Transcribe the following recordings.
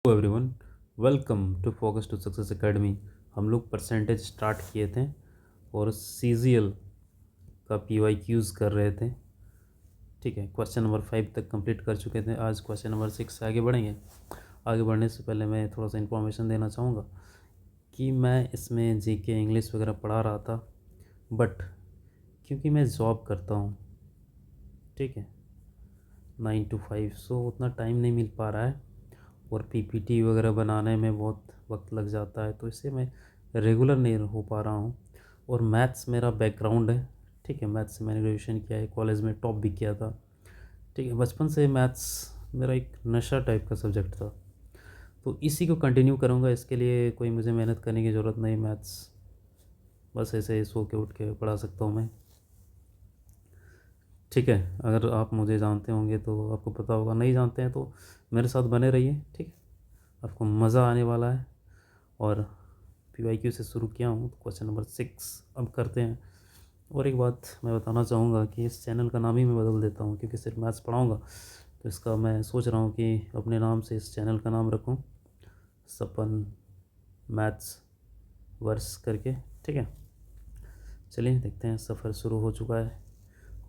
Hello everyone, welcome to focus to success academy. हम लोग percentage start किए थे और सीजीएल का पीवाईक्यूज़ कर रहे थे। ठीक है, क्वेश्चन नंबर 5 तक कंप्लीट कर चुके थे। आज क्वेश्चन नंबर 6 से आगे बढ़ेंगे। आगे बढ़ने से पहले मैं थोड़ा सा इन्फॉर्मेशन देना चाहूँगा कि मैं इसमें जीके इंग्लिश वगैरह पढ़ा रहा था, बट क्योंकि मैं जॉब करता हूँ, ठीक है, 9 to 5, सो उतना टाइम नहीं मिल पा रहा है और पीपीटी वगैरह बनाने में बहुत वक्त लग जाता है, तो इससे मैं रेगुलर नहीं हो पा रहा हूँ। और मैथ्स मेरा बैकग्राउंड है, ठीक है, मैथ्स से मैंने ग्रेजुएशन किया है, कॉलेज में टॉप भी किया था। ठीक है, बचपन से मैथ्स मेरा एक नशा टाइप का सब्जेक्ट था, तो इसी को कंटिन्यू करूँगा। इसके लिए कोई मुझे मेहनत करने की ज़रूरत नहीं, मैथ्स बस ऐसे ही सो के उठ के पढ़ा सकता हूँ मैं। ठीक है, अगर आप मुझे जानते होंगे तो आपको पता होगा, नहीं जानते हैं तो मेरे साथ बने रहिए, ठीक है, आपको मज़ा आने वाला है। और पीवाईक्यू से शुरू किया हूँ, तो क्वेश्चन नंबर 6 अब करते हैं। और एक बात मैं बताना चाहूँगा कि इस चैनल का नाम ही मैं बदल देता हूँ, क्योंकि सिर्फ मैथ्स पढ़ाऊँगा, तो इसका मैं सोच रहा हूँ कि अपने नाम से इस चैनल का नाम रखूँ, सपन मैथ्स वर्स करके। ठीक है, चलिए देखते हैं। सफ़र शुरू हो चुका है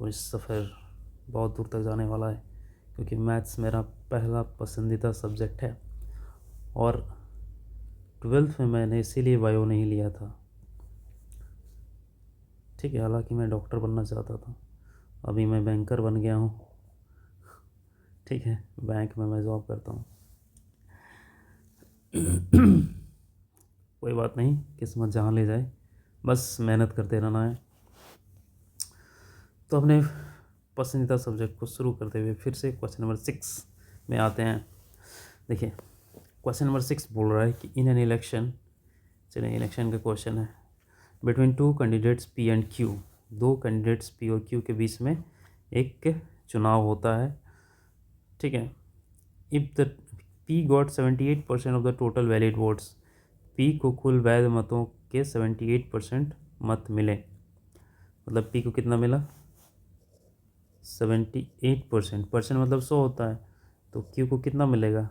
और इस सफ़र बहुत दूर तक जाने वाला है, क्योंकि मैथ्स मेरा पहला पसंदीदा सब्जेक्ट है। और 12th में मैंने इसीलिए बायो नहीं लिया था, ठीक है, हालांकि मैं डॉक्टर बनना चाहता था। अभी मैं बैंकर बन गया हूँ, ठीक है, बैंक में मैं जॉब करता हूँ। कोई बात नहीं, किस्मत जहाँ ले जाए, बस मेहनत करते रहना है। तो अपने पसंदीदा सब्जेक्ट को शुरू करते हुए फिर से क्वेश्चन नंबर 6 में आते हैं। देखिए, क्वेश्चन नंबर 6 बोल रहा है कि इन एन इलेक्शन, चलिए इलेक्शन का क्वेश्चन है, between two candidates P and Q, दो कैंडिडेट्स पी और क्यू के बीच में एक चुनाव होता है, ठीक है। If the P got 78% of the total valid votes, P को कुल वैध मतों के 78% मत मिले, मतलब पी को कितना मिला, 78%, परसेंट मतलब 100 होता है, तो क्यू को कितना मिलेगा,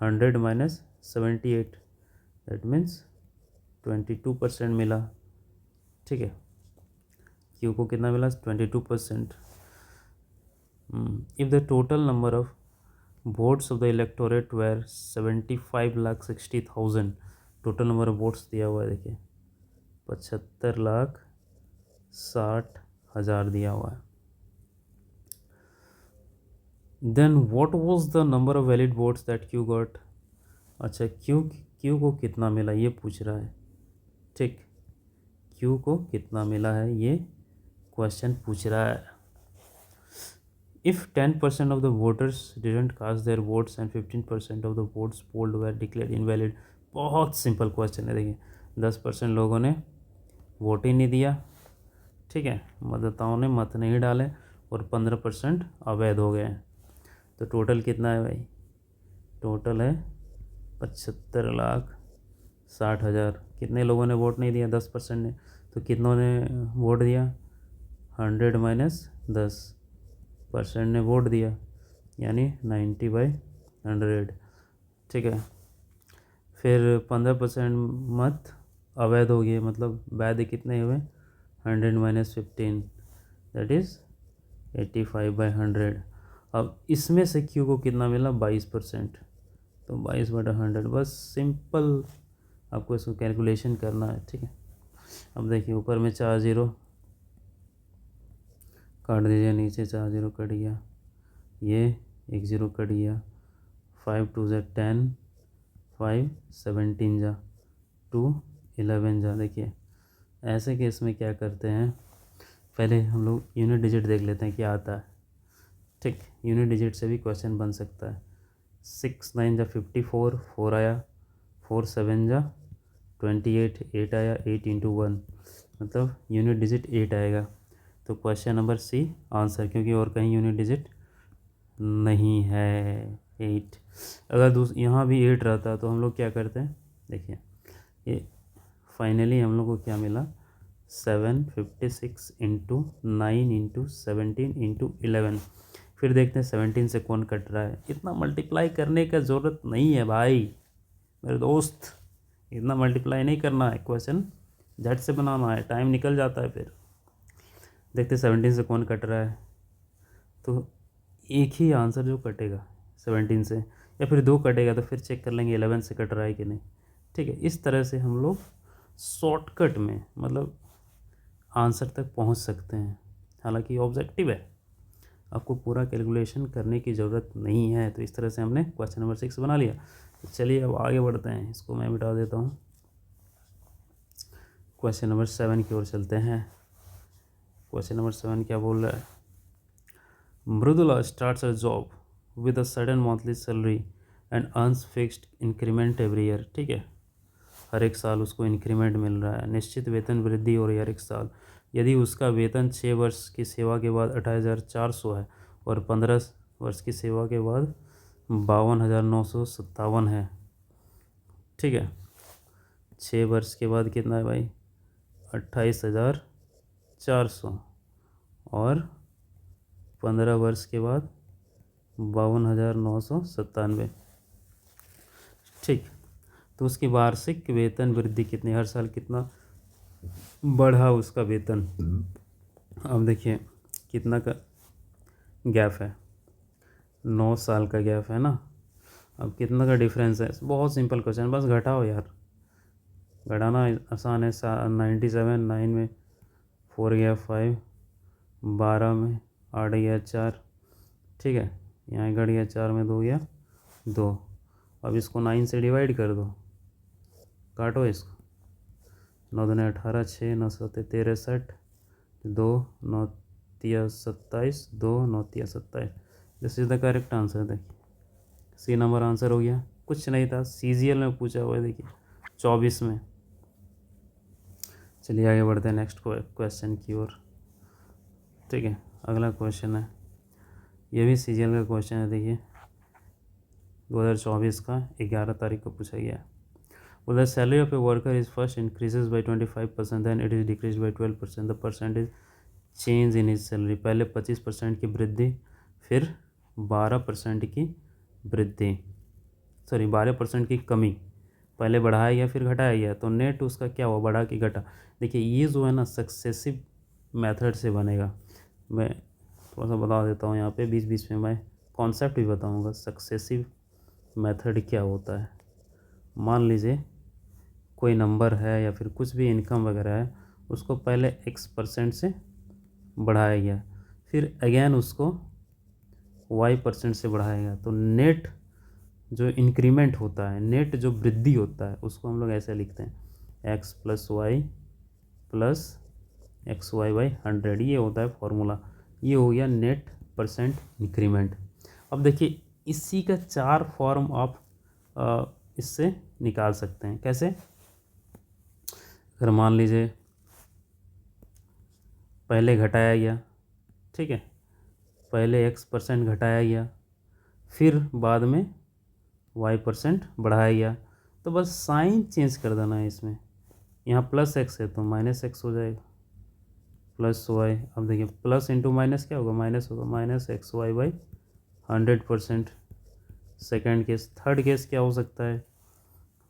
100 माइनस 78, दैट मीन्स 22% मिला, ठीक है। क्यू को कितना मिला, 22%। If the total number of votes of the electorate were 75,60,000, total number of votes दिया हुआ है, देखिए 75,60,000 दिया हुआ है। Then what was the number of valid votes that Q got, अच्छा क्यू को कितना मिला ये पूछ रहा है, ठीक, क्यू को कितना मिला है ये क्वेश्चन पूछ रहा है। If 10% of the voters didn't cast their votes and 15% of the votes polled were declared invalid, बहुत सिंपल क्वेश्चन है। देखिए 10% लोगों ने वोट ही नहीं दिया, ठीक है, मतदाताओं ने मत नहीं डाले, और 15% अवैध हो गए हैं। तो टोटल कितना है भाई, टोटल है 75,60,000। कितने लोगों ने वोट नहीं दिया, 10% ने, तो कितनों ने वोट दिया, 100 माइनस 10% ने वोट दिया, यानी 90/100, ठीक है। फिर 15% मत अवैध हो गए, मतलब वैध कितने हुए, 100 माइनस 15, दैट इज़ 85/100। अब इसमें से क्यू को कितना मिला, 22%, तो 22/100, बस सिंपल आपको इसको कैलकुलेशन करना है, ठीक है। अब देखिए ऊपर में 4 0 काट दीजिए, नीचे 4 0 कट गया, ये 1 0 कट गया, 5 2 ज़ा 10, 5 17 जा 2 11 जा। देखिए ऐसे केस में क्या करते हैं, पहले हम लोग यूनिट डिजिट देख लेते हैं क्या आता है, ठीक, यूनिट डिजिट से भी क्वेश्चन बन सकता है। 6 9 जा 54, 4 आया, 4 7 जा 28, 8 आया, 8 इंटू 1, मतलब यूनिट डिजिट 8 आएगा। तो क्वेश्चन नंबर सी आंसर, क्योंकि और कहीं यूनिट डिजिट नहीं है 8। अगर यहाँ भी 8 रहता तो हम लोग क्या करते हैं, देखिए ये फाइनली हम लोग को क्या मिला, 756 इंटू 9 इंटू 17 इंटू 11, फिर देखते हैं 17 से कौन कट रहा है। इतना मल्टीप्लाई करने का ज़रूरत नहीं है भाई मेरे दोस्त, इतना मल्टीप्लाई नहीं करना है, क्वेश्चन झट से बनाना है, टाइम निकल जाता है। फिर देखते हैं 17 से कौन कट रहा है, तो एक ही आंसर जो कटेगा 17 से, या फिर 2 कटेगा तो फिर चेक कर लेंगे 11 से कट रहा है कि नहीं। ठीक है, इस तरह से हम लोग शॉर्टकट में मतलब आंसर तक पहुंच सकते हैं। हालांकि ऑब्जेक्टिव है, आपको पूरा कैलकुलेशन करने की ज़रूरत नहीं है। तो इस तरह से हमने क्वेश्चन नंबर 6 बना लिया। तो चलिए अब आगे बढ़ते हैं, इसको मैं मिटा देता हूँ। क्वेश्चन नंबर 7 की ओर चलते हैं। क्वेश्चन नंबर 7 क्या बोल रहा है? Mridula starts a job with a sudden monthly salary and earns fixed increment every year. ठीक है, हर एक साल उसको इंक्रीमेंट मिल रहा है, निश्चित वेतन वृद्धि हो रही है हर एक साल। यदि उसका वेतन 6 वर्ष की सेवा के बाद 28,400 है और 15 वर्ष की सेवा के बाद 52,957 है। ठीक है, 6 वर्ष के बाद कितना है भाई? 28,400 और 15 वर्ष के बाद 52,997। ठीक, तो उसकी वार्षिक वेतन वृद्धि कितनी, हर साल कितना बढ़ा उसका वेतन। अब देखिए कितना का गैप है, 9 साल का गैप है ना। अब कितना का डिफरेंस है? बहुत सिंपल क्वेश्चन, बस घटाओ यार, घटाना आसान है। 97, 9 में 4 गया 5, 12 में 8 गया 4। ठीक है, यहाँ घट गया 4 में 2 गया 2। अब इसको 9 से डिवाइड कर दो, काटो इसको, 9 दूनी 18, 6 9 7 13 60, 2 9 3 27, 2 9 3 27। This is the correct answer. देखिए सी नंबर आंसर हो गया, कुछ नहीं था, सीजीएल में पूछा हुआ है, देखिए 24 में। चलिए आगे बढ़ते हैं नेक्स्ट क्वेश्चन की ओर। ठीक है, अगला क्वेश्चन है, ये भी सीजीएल का क्वेश्चन है। देखिए 2024 का 11 तारीख को पूछा गया है। Well, the salary of a worker is first increases by 25%, then it is decreased by 12%. The percentage change in his salary, पहले 25% की वृद्धि, फिर 12% की वृद्धि, सॉरी 12% की कमी। पहले बढ़ाया गया फिर घटाया गया, तो नेट उसका क्या हुआ, बढ़ा कि घटा। देखिए ये जो है ना सक्सेसिव मेथड से बनेगा। मैं थोड़ा सा बता देता हूँ यहाँ पे, बीच बीच में मैं कॉन्सेप्ट भी बताऊँगा सक्सेसिव मेथड क्या होता है। मान लीजिए कोई नंबर है या फिर कुछ भी इनकम वगैरह है, उसको पहले x% से बढ़ाया गया, फिर अगेन उसको y% से बढ़ाया गया, तो नेट जो इंक्रीमेंट होता है, नेट जो वृद्धि होता है, उसको हम लोग ऐसे लिखते हैं x + y + xy/100। ये होता है फॉर्मूला, ये हो गया नेट परसेंट इंक्रीमेंट। अब देखिए इसी का 4 फॉर्म आप इससे निकाल सकते हैं। कैसे? अगर मान लीजिए पहले घटाया गया, ठीक है, पहले x% घटाया गया, फिर बाद में y% बढ़ाया गया, तो बस साइन चेंज कर देना है इसमें। यहाँ +x है तो -x हो जाएगा, +y। अब देखिए प्लस इंटू माइनस क्या होगा, माइनस होगा, -xy/100%। Second case. Third case क्या हो सकता है?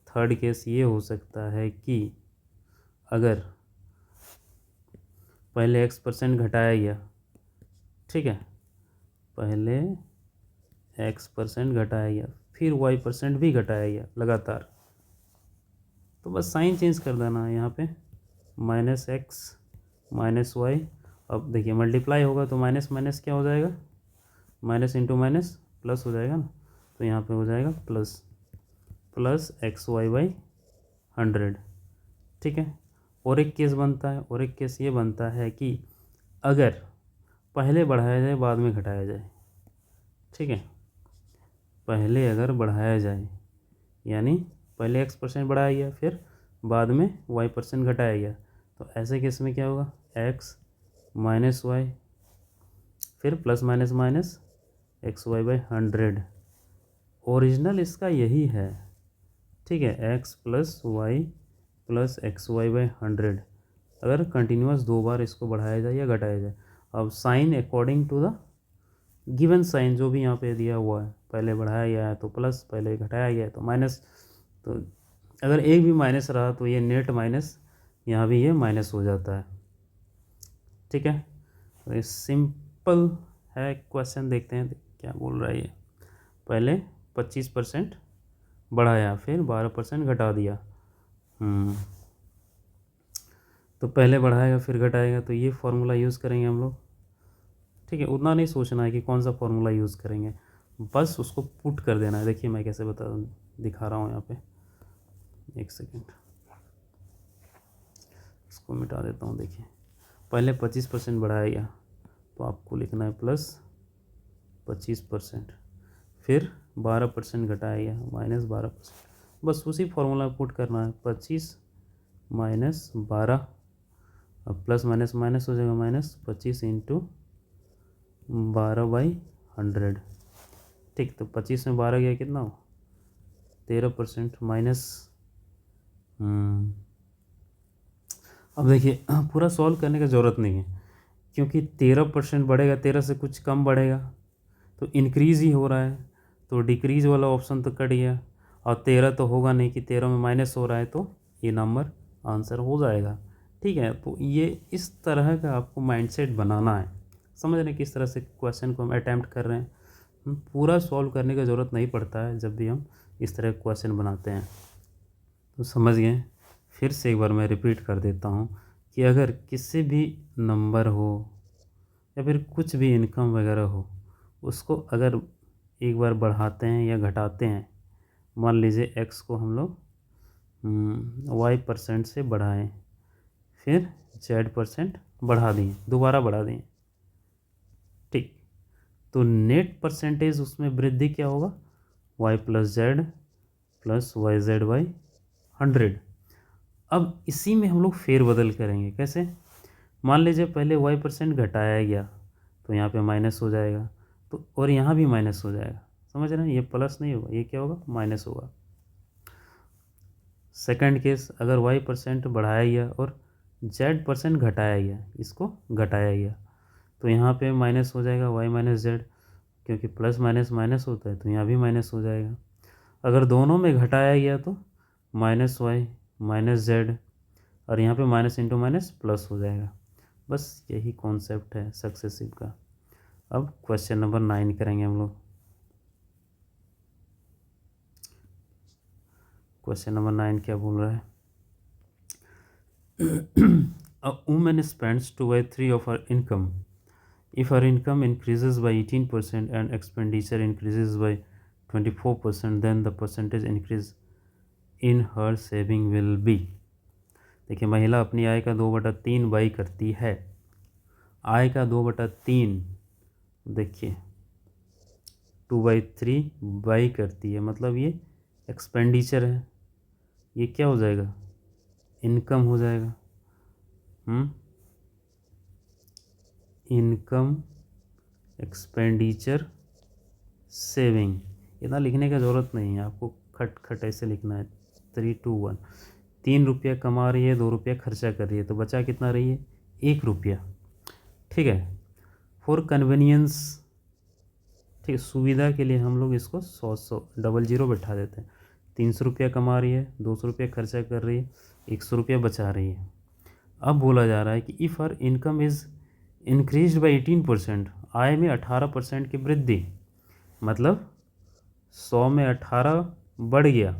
थर्ड केस ये हो सकता है कि अगर पहले x% घटाया गया, ठीक है, पहले x% घटाया गया, फिर y% भी घटाया गया लगातार, तो बस साइन चेंज कर देना है यहाँ पे, -x -y। अब देखिए मल्टीप्लाई होगा तो माइनस माइनस क्या हो जाएगा, माइनस इंटू माइनस प्लस हो जाएगा ना, तो यहाँ पे हो जाएगा प्लस xy/100। ठीक है, और एक केस बनता है, और एक केस ये बनता है कि अगर पहले बढ़ाया जाए बाद में घटाया जाए। ठीक है, पहले अगर बढ़ाया जाए, यानी पहले x% बढ़ाया गया फिर बाद में y% घटाया गया, तो ऐसे केस में क्या होगा, x - y फिर plus minus minus xy/100। Original इसका यही है। ठीक है, x + y + xy/100। अगर कंटिन्यूस 2 बार इसको बढ़ाया जाए या घटाया जाए, अब sign according to the given sign जो भी यहाँ पे दिया हुआ है, पहले बढ़ाया गया है तो प्लस, पहले घटाया गया है तो माइनस, तो अगर एक भी माइनस रहा तो ये नेट माइनस, यहाँ भी ये माइनस हो जाता है। ठीक है, तो ये सिंपल है क्वेश्चन। देखते हैं क्या बोल रहा है ये। पहले 25% बढ़ाया, फिर 12% घटा दिया। तो पहले बढ़ाएगा फिर घटाएगा, तो ये फार्मूला यूज़ करेंगे हम लोग। ठीक है, उतना नहीं सोचना है कि कौन सा फार्मूला यूज़ करेंगे, बस उसको पुट कर देना है। देखिए मैं कैसे दिखा रहा हूँ यहाँ पे, एक सेकेंड इसको मिटा देता हूँ। देखिए पहले 25% बढ़ाया गया तो आपको लिखना है प्लस 25%, फिर 12% घटाया गया माइनस 12%, बस उसी फार्मूला पुट करना है। 25 माइनस 12, अब प्लस माइनस माइनस हो जाएगा, माइनस 25 इंटू 12/100। ठीक, तो 25 में 12 गया कितना हो, 13% माइनस। अब देखिए पूरा सॉल्व करने की ज़रूरत नहीं है, क्योंकि 13% बढ़ेगा, 13 से कुछ कम बढ़ेगा तो इंक्रीज़ ही हो रहा है, तो डिक्रीज़ वाला ऑप्शन तो कट गया। और 13 तो होगा नहीं कि 13 में माइनस हो रहा है, तो ये नंबर आंसर हो जाएगा। ठीक है, तो ये इस तरह का आपको माइंडसेट बनाना है। समझ रहे हैं किस तरह से क्वेश्चन को हम अटैम्प्ट कर रहे हैं। पूरा सॉल्व करने की ज़रूरत नहीं पड़ता है जब भी हम इस तरह क्वेश्चन बनाते हैं। तो समझ गए। फिर से एक बार मैं रिपीट कर देता हूँ कि अगर किसी भी नंबर हो या फिर कुछ भी इनकम वगैरह हो, उसको अगर एक बार बढ़ाते हैं या घटाते हैं, मान लीजिए एक्स को हम लोग y% से बढ़ाएं, फिर z% बढ़ा दिए, दोबारा बढ़ा दिए। ठीक, तो नेट परसेंटेज उसमें वृद्धि क्या होगा, y + z + yz/100। अब इसी में हम लोग फेरबदल करेंगे। कैसे, मान लीजिए पहले y% घटाया गया तो यहाँ पे माइनस हो जाएगा, तो और यहाँ भी माइनस हो जाएगा। समझ रहे हैं, ये प्लस नहीं होगा, ये क्या होगा, माइनस होगा। सेकंड केस, अगर y% बढ़ाया गया और z% घटाया गया, इसको घटाया गया, तो यहाँ पे माइनस हो जाएगा y - z, क्योंकि प्लस माइनस माइनस होता है तो यहाँ भी माइनस हो जाएगा। अगर दोनों में घटाया गया तो -y -z, और यहाँ पे माइनस इंटू माइनस प्लस हो जाएगा। बस यही कॉन्सेप्ट है सक्सेसिव का। अब क्वेश्चन नंबर 9 करेंगे हम लोग। क्वेश्चन नंबर 9 क्या बोल रहा है, A woman spends 2/3 of her income. If her income increases by 18% and expenditure increases by 24%, then the percentage increase in her saving will be। देखिए महिला अपनी आय का 2/3 बाई करती है। आय का 2/3, देखिए 2/3 बाई करती है, मतलब ये एक्सपेंडिचर है, ये क्या हो जाएगा, इनकम हो जाएगा। Income, expenditure, saving. इतना लिखने का ज़रूरत नहीं है, आपको खट खट ऐसे लिखना है, 3, 2, 1। 3 रुपया कमा रही है, 2 रुपया खर्चा कर रही है, तो बचा कितना रही है, 1 रुपया। ठीक है, फॉर कन्वीनियंस, ठीक है, सुविधा के लिए हम लोग इसको 100 00 बैठा देते हैं। 300 रुपया कमा रही है, 200 रुपया खर्चा कर रही है, 100 रुपया बचा रही है। अब बोला जा रहा है कि if her income is increase by 18%, आय में 18% की वृद्धि, मतलब 100 में 18 बढ़ गया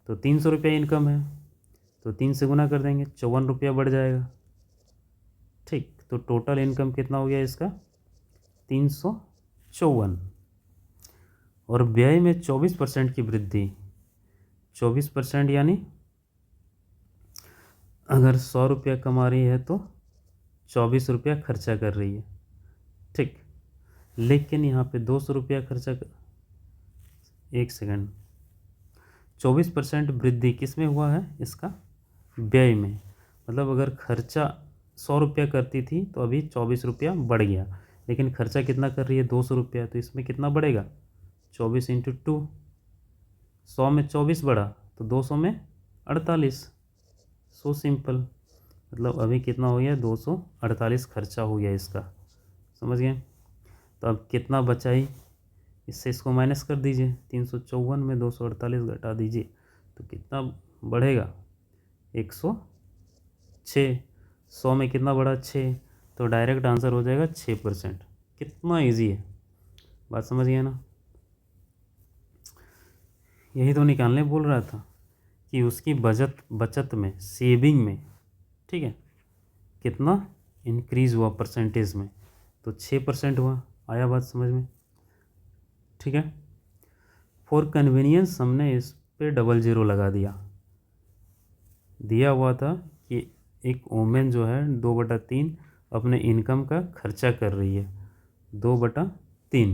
तो 300 रुपया इनकम है, तो 3 से गुना कर देंगे, 54 रुपया बढ़ जाएगा। ठीक, तो टोटल इनकम कितना हो गया इसका, 354। और व्यय में 24% की वृद्धि, 24% यानी अगर 100 रुपया कमा रही है तो 24 रुपया खर्चा कर रही है। ठीक, लेकिन यहाँ पे 200 रुपया खर्चा कर, एक सेकंड, 24% वृद्धि किस में हुआ है, इसका व्यय में। मतलब अगर खर्चा 100 रुपया करती थी तो अभी 24 रुपया बढ़ गया, लेकिन खर्चा कितना कर रही है, 200 रुपया, तो इसमें कितना बढ़ेगा, 24 इंटू 2। 100 में 24 बढ़ा तो 200 में 48। सो सिंपल, मतलब अभी कितना हो गया, 248 खर्चा हो गया इसका। समझ गए। तो अब कितना बचाई, इससे इसको माइनस कर दीजिए, 354 में 248 घटा दीजिए तो कितना बढ़ेगा, 106। 100 में कितना बढ़ा, 6, तो डायरेक्ट आंसर हो जाएगा 6%। कितना इजी है, बात समझ गया ना। यही तो निकालने बोल रहा था कि उसकी बचत में, सेविंग में, ठीक है, कितना इंक्रीज़ हुआ परसेंटेज में, तो 6% हुआ। आया बात समझ में, ठीक है। फॉर कन्वीनियंस हमने इस पे डबल ज़ीरो लगा दिया हुआ था कि एक वोमेन जो है 2/3 अपने इनकम का खर्चा कर रही है, 2/3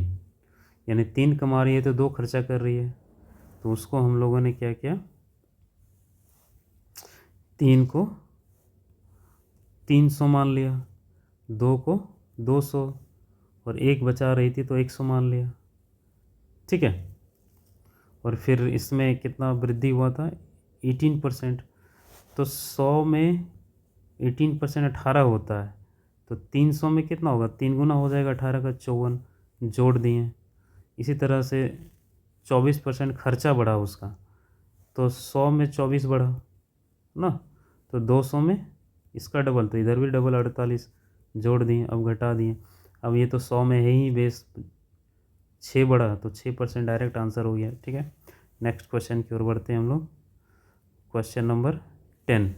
यानी 3 कमा रही है तो 2 खर्चा कर रही है। तो उसको हम लोगों ने क्या किया, 3 को 300 मान लिया, 2 को 200 और 1 बचा रही थी तो 100 मान लिया, ठीक है। और फिर इसमें कितना वृद्धि हुआ था, 18%। तो 100 में 18% 18 होता है, तो 300 में कितना होगा, 3 गुना हो जाएगा 18 का, 54 जोड़ दिए। इसी तरह से 24% खर्चा बढ़ा उसका, तो 100 में 24 बढ़ा ना, तो 200 में इसका डबल, तो इधर भी डबल 48 जोड़ दिए, अब घटा दिए। अब ये तो 100 में है ही बेस, 6 बढ़ा तो 6% डायरेक्ट आंसर हो गया, ठीक है। नेक्स्ट क्वेश्चन की ओर बढ़ते हैं हम लोग। Question number 10।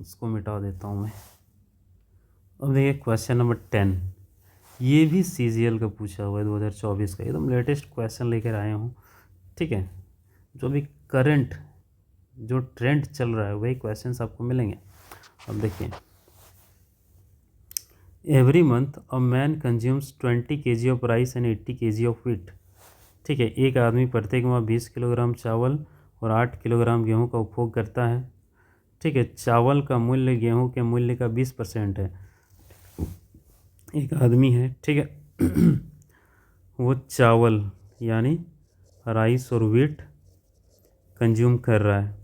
इसको मिटा देता हूँ मैं। अब देखिए क्वेश्चन नंबर 10, ये भी CGL का पूछा हुआ है 2024 का, एकदम लेटेस्ट क्वेश्चन लेकर आए हूँ, ठीक है। जो भी करंट जो ट्रेंड चल रहा है वही क्वेश्चंस आपको मिलेंगे। अब देखिए, every month a man consumes 20 kg of rice and 80 kg of wheat, ठीक है। एक आदमी प्रत्येक माह 20 किलोग्राम चावल और 8 किलोग्राम गेहूं का उपभोग करता है, ठीक है। चावल का मूल्य गेहूं के मूल्य का 20% है। एक आदमी है, ठीक है, वो चावल यानी राइस और व्हीट कंज्यूम कर रहा है,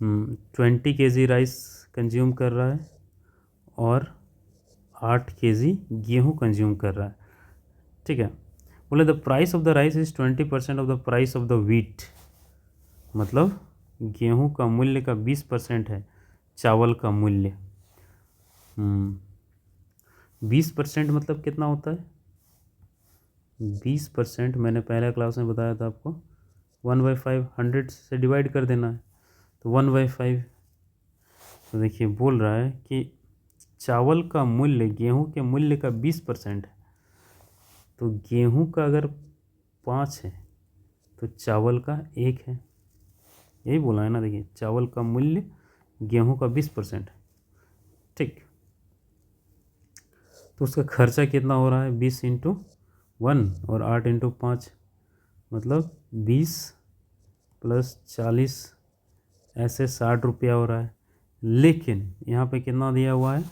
20 kg राइस कंज्यूम कर रहा है और 8 kg गेहूँ कंज्यूम कर रहा है, ठीक है। बोले the price of the rice is 20% of the price of the wheat, मतलब गेहूँ का मूल्य का 20% है चावल का मूल्य। 20% मतलब कितना होता है, 20% मैंने पहले क्लास में बताया था आपको, 1/5 100 से डिवाइड कर देना है, तो 1/5। तो देखिए बोल रहा है कि चावल का मूल्य गेहूं के मूल्य का 20% है, तो गेहूं का अगर 5 है तो चावल का 1 है, यही बोला है ना। देखिए चावल का मूल्य गेहूं का 20% है, ठीक। तो उसका खर्चा कितना हो रहा है, 20 × 1 और 8 × 5, मतलब 20 + 40 ऐसे 60 रुपया हो रहा है। लेकिन यहाँ पे कितना दिया हुआ है,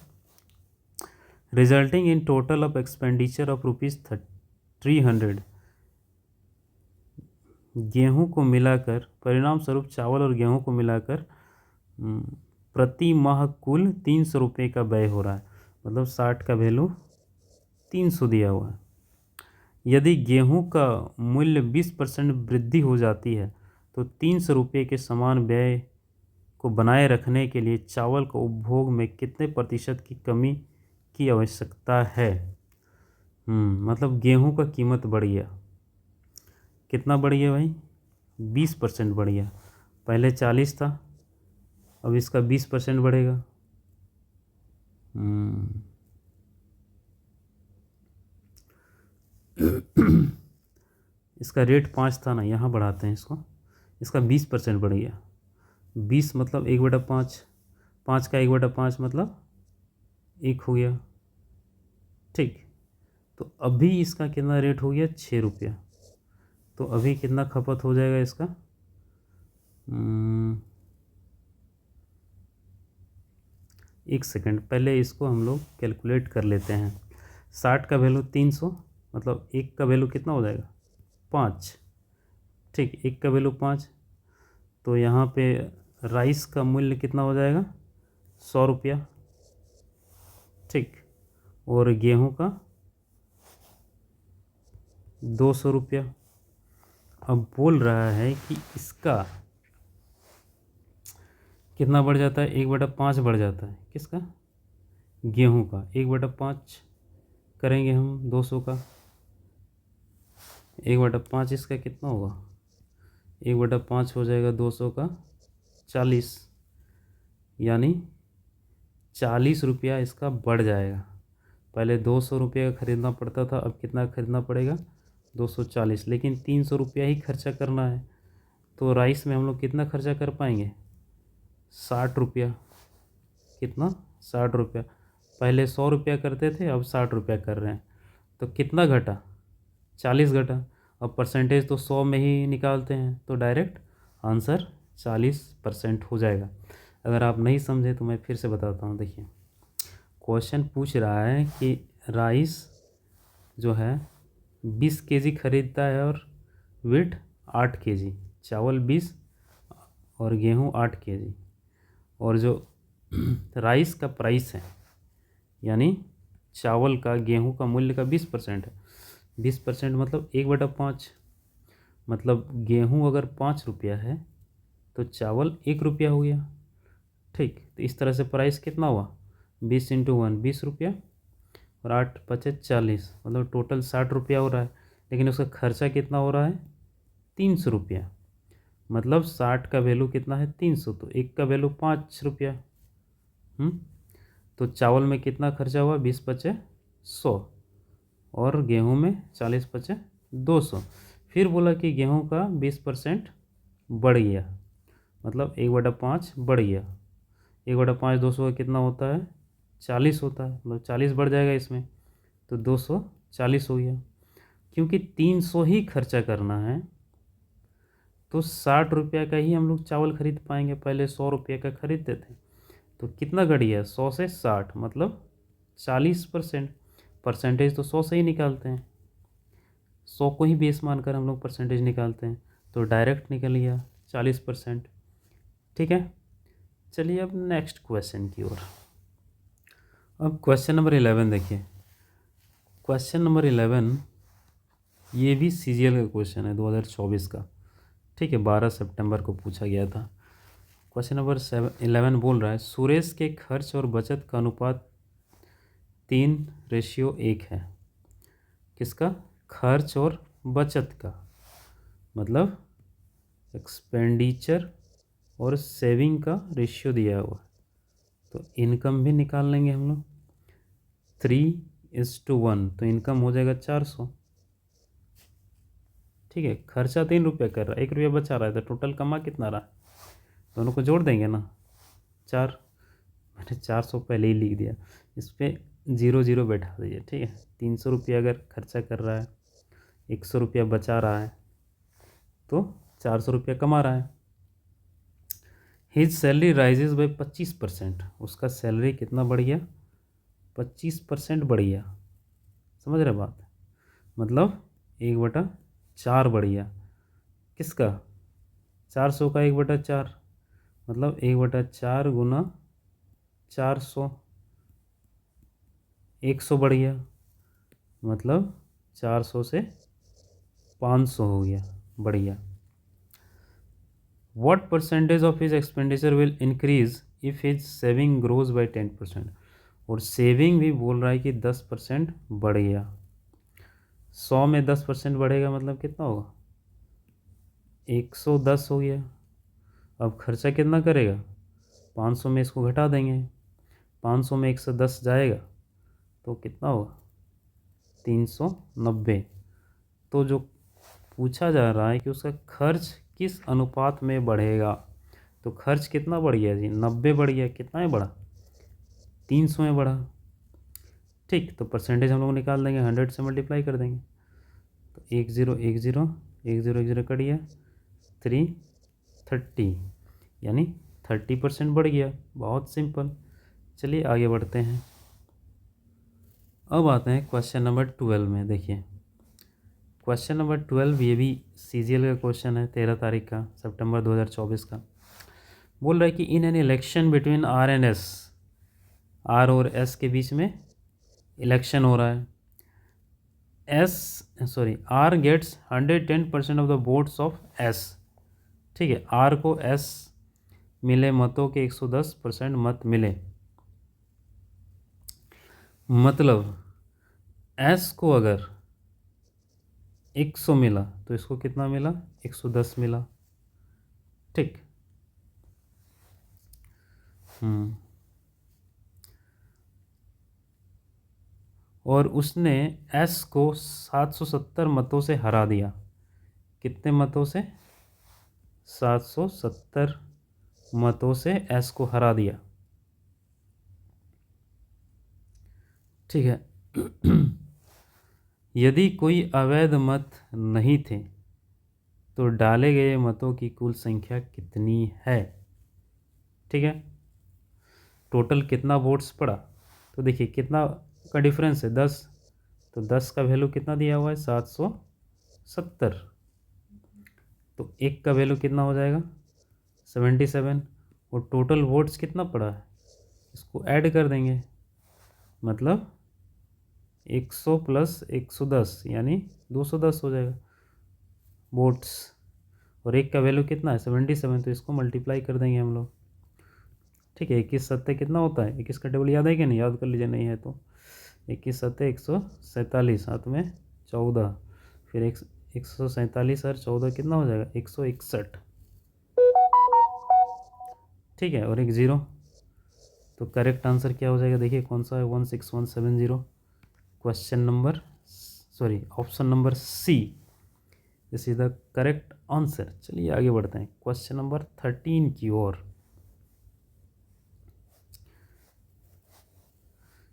resulting in total of expenditure of ₹300, गेहूं को मिलाकर, परिणाम स्वरूप चावल और गेहूं को मिलाकर प्रति माह कुल 300 रुपये का व्यय हो रहा है, मतलब 60 का वैल्यू 300 दिया हुआ है। यदि गेहूं का मूल्य 20% वृद्धि हो जाती है तो 300 रुपये के समान व्यय को बनाए रखने के लिए चावल का उपभोग में कितने प्रतिशत की कमी की आवश्यकता है। मतलब गेहूं का कीमत बढ़ गया, कितना बढ़ गया भाई, 20% बढ़ गया। पहले 40 था, अब इसका 20% बढ़ेगा। इसका रेट 5 था ना, यहाँ बढ़ाते हैं इसको, इसका 20% बढ़ गया। 20 मतलब 1/5, 5 का 1/5 मतलब 1 हो गया, ठीक। तो अभी इसका कितना रेट हो गया, 6 रुपया। तो अभी कितना खपत हो जाएगा इसका, एक सेकंड, पहले इसको हम लोग कैलकुलेट कर लेते हैं। 60 का वैल्यू 300, मतलब 1 का वैल्यू कितना हो जाएगा, 5, ठीक। 1 का वैल्यू 5, तो यहाँ पे राइस का मूल्य कितना हो जाएगा, 100 रुपया, ठीक। और गेहूं का 200 रुपया। अब बोल रहा है कि इसका कितना बढ़ जाता है, 1/5 बढ़ जाता है। किसका? गेहूं का 1/5 करेंगे हम 200 का। 1/5 इसका कितना होगा? 1/5 हो जाएगा 200 का 40, यानी 40 रुपया इसका बढ़ जाएगा। पहले 200 रुपये का ख़रीदना पड़ता था, अब कितना खरीदना पड़ेगा? 240। लेकिन 300 रुपया ही खर्चा करना है, तो राइस में हम लोग कितना खर्चा कर पाएंगे? 60 रुपया। कितना? 60 रुपया। पहले 100 रुपया करते थे, अब 60 रुपया कर रहे हैं, तो कितना घटा? 40 घटा। अब परसेंटेज तो 100 में ही निकालते हैं, तो डायरेक्ट आंसर 40% हो जाएगा। अगर आप नहीं समझे तो मैं फिर से बताता हूँ। देखिए, क्वेश्चन पूछ रहा है कि राइस जो है 20 केजी खरीदता है और वीट 8 केजी, चावल 20 और गेहूँ 8 केजी, और जो राइस का प्राइस है, यानी चावल का गेहूं का मूल्य का 20% है। 20% मतलब 1/5, मतलब गेहूं अगर 5 रुपया है तो चावल 1 रुपया हो गया। ठीक, तो इस तरह से प्राइस कितना हुआ? 20 × 1 20 रुपया, और 8 × 5 40, मतलब टोटल 60 रुपया हो रहा है। लेकिन उसका खर्चा कितना हो रहा है? 300 रुपया। मतलब 60 का वैल्यू कितना है? 300, तो एक का वैल्यू 5 रुपया। तो चावल में कितना खर्चा हुआ? 20 × 5 100, और गेहूं में 40 × 5 200। फिर बोला कि गेहूं का 20% बढ़ गया, मतलब 1/5 बढ़ गया। 1/5 200 का कितना होता है? 40 होता है, मतलब 40 बढ़ जाएगा इसमें, तो 240 हो गया। क्योंकि 300 ही खर्चा करना है, तो 60 रुपया का ही हम लोग चावल खरीद पाएंगे। पहले 100 रुपये का खरीदते थे, तो कितना घट गया? 100 से 60, मतलब 40%। परसेंटेज तो 100 से ही निकालते हैं, 100 को ही बेस मानकर हम लोग परसेंटेज निकालते हैं, तो डायरेक्ट निकल गया 40%। ठीक है, चलिए अब नेक्स्ट क्वेश्चन की ओर। अब क्वेश्चन नंबर 11 देखिए। क्वेश्चन नंबर 11 ये भी सीजीएल का क्वेश्चन है 2024 का। ठीक है, 12 सितंबर को पूछा गया था। क्वेश्चन नंबर 11 बोल रहा है, सुरेश के खर्च और बचत का अनुपात 3:1 है। किसका? खर्च और बचत का, मतलब एक्सपेंडिचर और सेविंग का रेशियो दिया हुआ। तो इनकम भी निकाल लेंगे हम लोग। 3:1, तो इनकम हो जाएगा 400। ठीक है, खर्चा 3 रुपया कर रहा है, 1 रुपया बचा रहा है, तो टोटल कमा कितना रहा? दोनों को जोड़ देंगे ना, 4। मैंने 400 पहले ही लिख दिया, इस पर 0 0 बैठा दीजिए। ठीक है, 300 रुपया अगर खर्चा कर रहा है, 100 रुपया बचा रहा है, तो 400 रुपया कमा रहा है। His salary rises by 25%। उसका सैलरी कितना बढ़ गया? 25% बढ़ गया। समझ रहे बात? मतलब 1/4 बढ़ गया। किसका? 400 का 1/4, मतलब 1/4 गुना 400, 100 बढ़ गया, मतलब 400 से 500 हो गया, बढ़ गया। What percentage of his expenditure will increase if his saving grows by 10%? और सेविंग भी बोल रहा है कि 10% बढ़ गया। 100 में 10% बढ़ेगा, मतलब कितना होगा? 110 हो गया। अब खर्चा कितना करेगा? 500 में इसको घटा देंगे, 500 में 110 जाएगा, तो कितना होगा? 390। तो जो पूछा जा रहा है कि उसका खर्च किस अनुपात में बढ़ेगा, तो खर्च कितना बढ़ गया जी? 90 बढ़ गया। कितना में बढ़ा? 300 में बढ़ा। ठीक, तो परसेंटेज हम लोग निकाल देंगे, 100 से मल्टीप्लाई कर देंगे, तो 10 10 10 10 कट गया, 330, यानी 30% बढ़ गया। बहुत सिंपल। चलिए आगे बढ़ते हैं। अब आते हैं क्वेश्चन नंबर 12 में। देखिए, क्वेश्चन नंबर 12 ये भी सीजीएल का क्वेश्चन है, 13 तारीख का सितंबर 2024 का। बोल रहा है कि in an election between R and S, R और एस के बीच में इलेक्शन हो रहा है, R gets 110% of the votes of S. ठीक है, आर को एस मिले मतों के 110% मत मिले, मतलब एस को अगर 100 मिला तो इसको कितना मिला, 110 मिला। ठीक। और उसने एस को 770 मतों से हरा दिया। कितने मतों से, 770 मतों से एस को हरा दिया। ठीक है। यदि कोई अवैध मत नहीं थे तो डाले गए मतों की कुल संख्या कितनी है। ठीक है, टोटल कितना वोट्स पड़ा, तो देखिए कितना का डिफरेंस है, 10, तो 10 का वैल्यू कितना दिया हुआ है, 770, तो एक का वैल्यू कितना हो जाएगा, 77, और टोटल वोट्स कितना पड़ा है, इसको ऐड कर देंगे, मतलब 100 प्लस 110 यानी 210 हो जाएगा वोट्स, और एक का वैल्यू कितना है, 77, तो इसको मल्टीप्लाई कर देंगे हम लोग। ठीक है, 21 सत्ते कितना होता है, 21 का टेबल याद है कि नहीं, याद कर लीजिए, नहीं है तो 21 सत्ते 147, हाथ में 14, फिर 147 और 14 कितना हो जाएगा, 161। ठीक है, और एक ज़ीरो, तो करेक्ट आंसर क्या हो जाएगा, देखिए कौन सा है, 16170। Question number, option number C, this is the correct answer. चलिए आगे बढ़ते हैं क्वेश्चन नंबर 13 की ओर।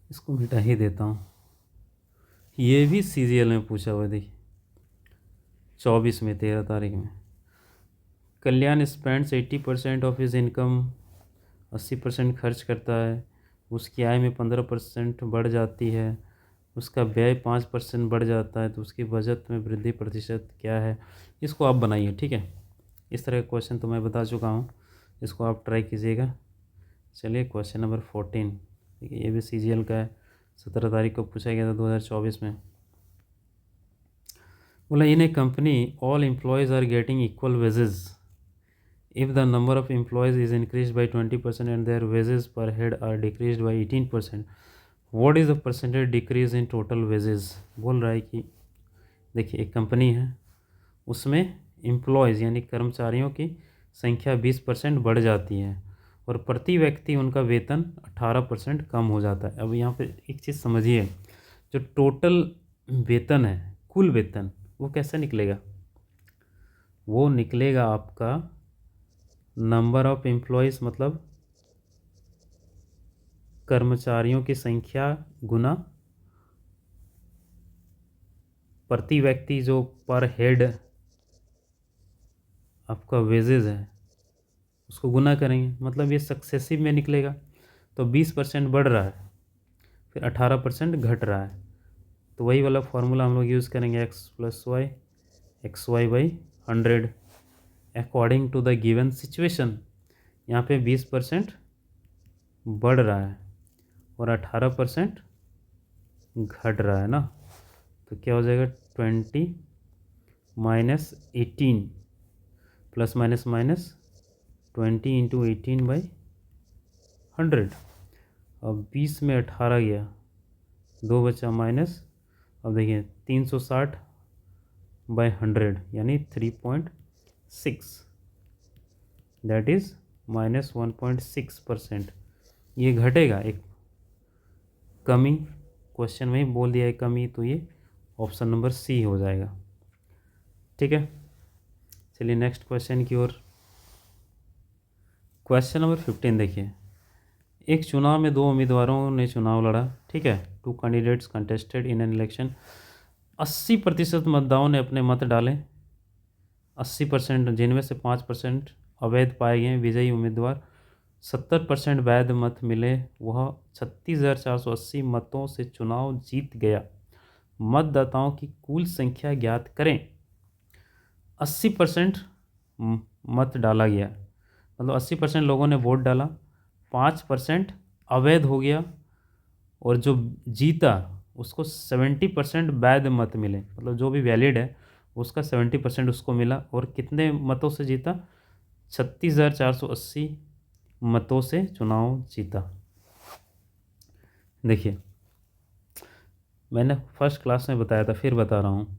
इसको मिटा ही देता हूँ, ये भी सीजीएल में पूछा हुआ, देखिए 24 में, 13 तारीख में। कल्याण स्पेंड्स 80% ऑफ हिज इनकम, 80% खर्च करता है, उसकी आय में 15% बढ़ जाती है, उसका व्यय 5% बढ़ जाता है, तो उसकी बचत में वृद्धि प्रतिशत क्या है। इसको आप बनाइए। ठीक है, इस तरह का क्वेश्चन तो मैं बता चुका हूँ, इसको आप ट्राई कीजिएगा। चलिए क्वेश्चन नंबर 14, ठीक है, ये भी सीजीएल का है, 17 तारीख को पूछा गया था 2024 में। बोला, in a company all employees are getting equal wages if the number of employees is increased by 20% and their wages per head are decreased by 18%, what is the percentage decrease in total wages। बोल रहा है कि देखिए एक company है, उसमें employees यानी कर्मचारियों की संख्या 20% बढ़ जाती है और प्रति व्यक्ति उनका वेतन 18% कम हो जाता है। अब यहाँ पे एक चीज़ समझिए, जो टोटल वेतन है, कुल वेतन, वो कैसे निकलेगा, वो निकलेगा आपका नंबर ऑफ एम्प्लॉयज़, मतलब कर्मचारियों की संख्या गुना प्रति व्यक्ति जो पर हेड आपका वेजेस है उसको गुना करेंगे, मतलब ये सक्सेसिव में निकलेगा। तो 20% बढ़ रहा है, फिर 18% घट रहा है, तो वही वाला फार्मूला हम लोग यूज़ करेंगे, x + y, XY / 100 according to the given situation. यहाँ पे 20% बढ़ रहा है और 18% घट रहा है ना, तो क्या हो जाएगा, 20 - 18 प्लस माइनस माइनस 20 × 18/100। अब 20 में 18 गया, 2 बचा माइनस, अब देखिए 360/100 यानी 3.6, दैट इज़ -1.6%। ये घटेगा, एक कमी, क्वेश्चन में ही बोल दिया है कमी, तो ये ऑप्शन नंबर सी हो जाएगा। ठीक है, चलिए नेक्स्ट क्वेश्चन की ओर। क्वेश्चन नंबर 15 देखिए, एक चुनाव में 2 उम्मीदवारों ने चुनाव लड़ा। ठीक है, 2 candidates contested in an election. 80% मतदाताओं ने अपने मत डाले, 80%, जिनमें से 5% अवैध पाए गए। विजयी उम्मीदवार 70% वैध मत मिले, वह 36,480 मतों से चुनाव जीत गया। मतदाताओं की कुल संख्या ज्ञात करें। 80% मत डाला गया, मतलब 80% लोगों ने वोट डाला, 5% अवैध हो गया और जो जीता उसको 70% वैध मत मिले, मतलब जो भी वैलिड है उसका 70% उसको मिला। और कितने मतों से जीता? 36,480 मतों से चुनाव जीता। देखिए, मैंने फर्स्ट क्लास में बताया था, फिर बता रहा हूँ,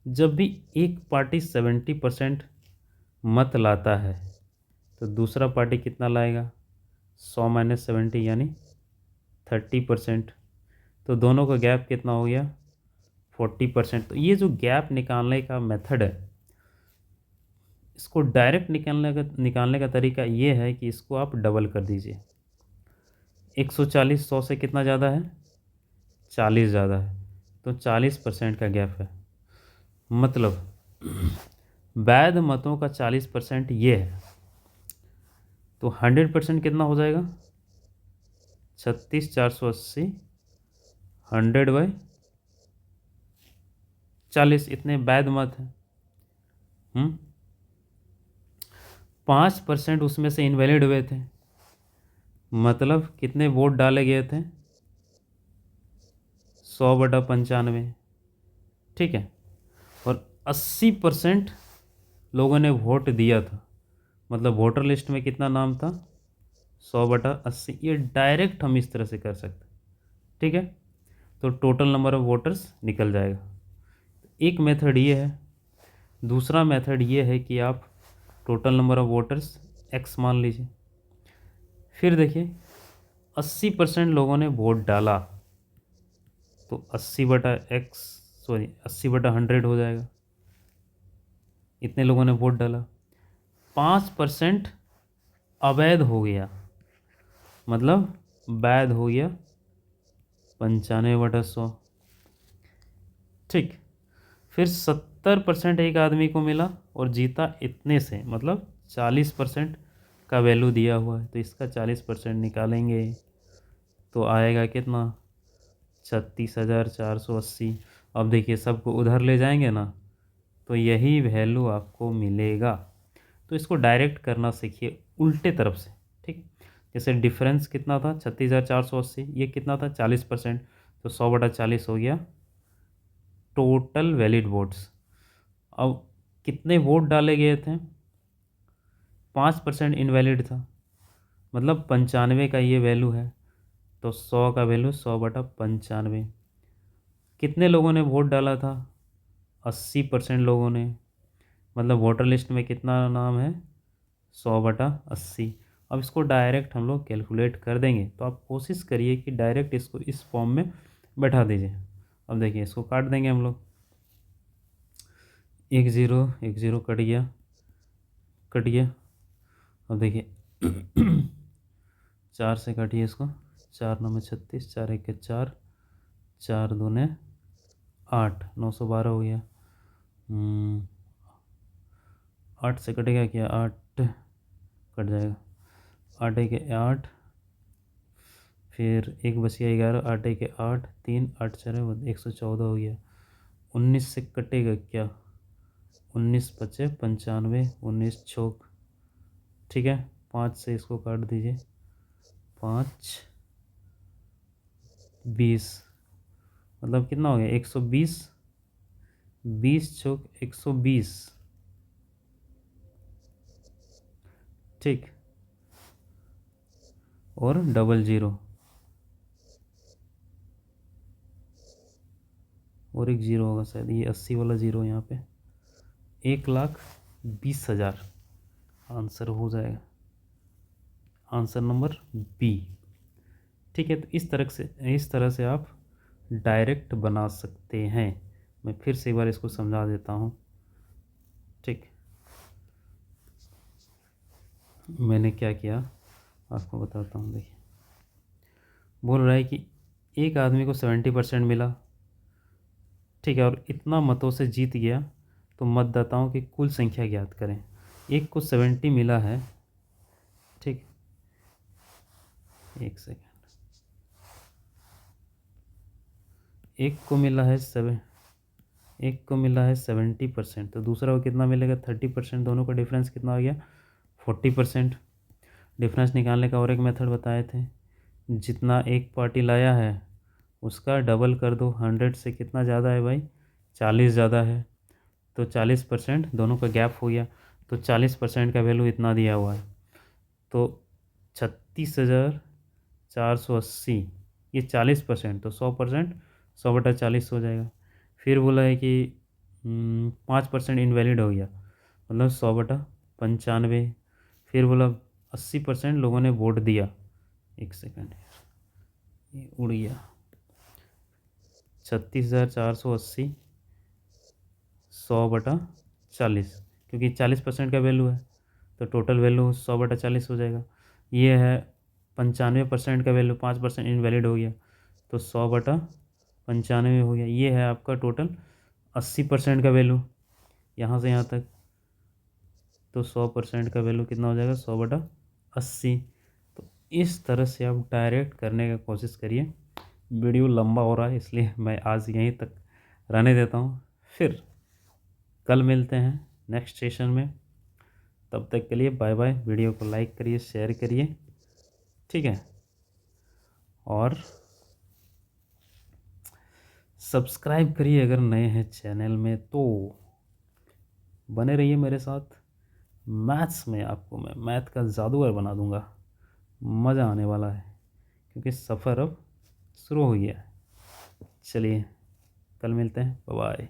जब भी एक पार्टी 70% मत लाता है तो दूसरा पार्टी कितना लाएगा? 100 माइनस 70 यानी 30%। तो दोनों का गैप कितना हो गया? 40%। तो ये जो गैप निकालने का मेथड है, इसको डायरेक्ट निकालने का तरीका ये है कि इसको आप डबल कर दीजिए। 140 100 से कितना ज़्यादा है? 40 ज़्यादा है, तो 40% का गैप है। मतलब वैध मतों का 40% ये है, तो 100% कितना हो जाएगा? 36,480 100/40, इतने वैध मत हैं। 5% उसमें से इनवैलिड हुए थे, मतलब कितने वोट डाले गए थे? 100/95। ठीक है। और 80% लोगों ने वोट दिया था, मतलब वोटर लिस्ट में कितना नाम था? 100/80। ये डायरेक्ट हम इस तरह से कर सकते हैं। ठीक है, तो टोटल नंबर ऑफ वोटर्स निकल जाएगा। एक मेथड ये है। दूसरा मेथड ये है कि आप total number of voters x मान लीजिए। फिर देखिए, 80% लोगों ने वोट डाला, तो 80/100 हो जाएगा। इतने लोगों ने वोट डाला। 5% अवैध हो गया, मतलब वैध हो गया 95/100। ठीक। फिर 70% एक आदमी को मिला और जीता इतने से, मतलब 40% का वैल्यू दिया हुआ है, तो इसका 40% निकालेंगे तो आएगा कितना? 36,480। अब देखिए, सबको उधर ले जाएंगे ना, तो यही वैल्यू आपको मिलेगा। तो इसको डायरेक्ट करना सीखिए उल्टे तरफ से। ठीक, जैसे डिफरेंस कितना था? 36,480, ये कितना था? 40%, तो 100/40 हो गया टोटल वैलिड वोट्स। अब कितने वोट डाले गए थे? 5% इनवैलिड था, मतलब 95 का ये वैल्यू है, तो 100 का वैल्यू 100/95। कितने लोगों ने वोट डाला था? 80% लोगों ने, मतलब वोटर लिस्ट में कितना नाम है? 100/80। अब इसको डायरेक्ट हम लोग कैलकुलेट कर देंगे, तो आप कोशिश करिए कि डायरेक्ट इसको इस फॉर्म में बैठा दीजिए। अब देखिए, इसको काट देंगे हम लोग। 1 0 1 0 कट गया, कट गया। अब देखिए 4 से काटिए इसको। 4 9 में 36, 4 1 के 4, 4 2 ने 8, 912 हो गया। 8 से कटेगा क्या? 8 कट जाएगा। 8 1 के 8, फिर 1 बच गया 11, 8 1 के 8, 3 8 4 114 हो गया। 19 से कटेगा क्या? 19 बचे 95, 19 छोक। ठीक है, 5 से इसको काट दीजिए। 5 20, मतलब कितना हो गया? 120, 20 छोक 120। ठीक, और डबल ज़ीरो और एक ज़ीरो होगा शायद, ये 80 वाला ज़ीरो यहाँ पे। 1,20,000 आंसर हो जाएगा, आंसर नंबर बी। ठीक है, तो इस तरह से आप डायरेक्ट बना सकते हैं। मैं फिर से एक बार इसको समझा देता हूँ। ठीक, मैंने क्या किया आपको बताता हूँ। देखिए, बोल रहा है कि एक आदमी को 70% मिला, ठीक है, और इतना मतों से जीत गया, तो मतदाताओं की कुल संख्या ज्ञात करें। एक को 70 मिला है, ठीक, एक सेकेंड, एक को मिला है 70%, तो दूसरा को कितना मिलेगा? 30%। दोनों का डिफरेंस कितना हो गया? 40%। डिफरेंस निकालने का और एक मेथड बताए थे, जितना एक पार्टी लाया है उसका डबल कर दो। 100 से कितना ज़्यादा है भाई? 40 ज़्यादा है। तो 40% दोनों का गैप हो गया। तो 40% का वैल्यू इतना दिया हुआ है। तो 36,480, ये 40%, तो 100%, 100/40 हो जाएगा। फिर बोला है कि 5% इनवैलिड हो गया, मतलब 100/95। फिर बोला 80% लोगों ने वोट दिया। एक सेकंड, ये उड़ गया। 36,480 100/40, क्योंकि 40% का वैल्यू है तो टोटल वैल्यू 100/40 हो जाएगा। ये है 95% का वैल्यू, 5% इनवैलिड हो गया तो 100/95 हो गया। ये है आपका टोटल 80% का वैल्यू यहाँ से यहाँ तक। तो 100% का वैल्यू कितना हो जाएगा? 100/80। तो इस तरह से आप डायरेक्ट करने का कोशिश करिए। वीडियो लंबा हो रहा है इसलिए मैं आज यहीं तक रहने देता हूँ। फिर कल मिलते हैं नेक्स्ट सेशन में। तब तक के लिए बाय बाय। वीडियो को लाइक करिए, शेयर करिए, ठीक है, और सब्सक्राइब करिए अगर नए हैं चैनल में तो। बने रहिए मेरे साथ। मैथ्स में आपको मैं मैथ का जादूगर बना दूंगा। मज़ा आने वाला है क्योंकि सफ़र अब शुरू हो गया है। चलिए कल मिलते हैं, बाय बाय।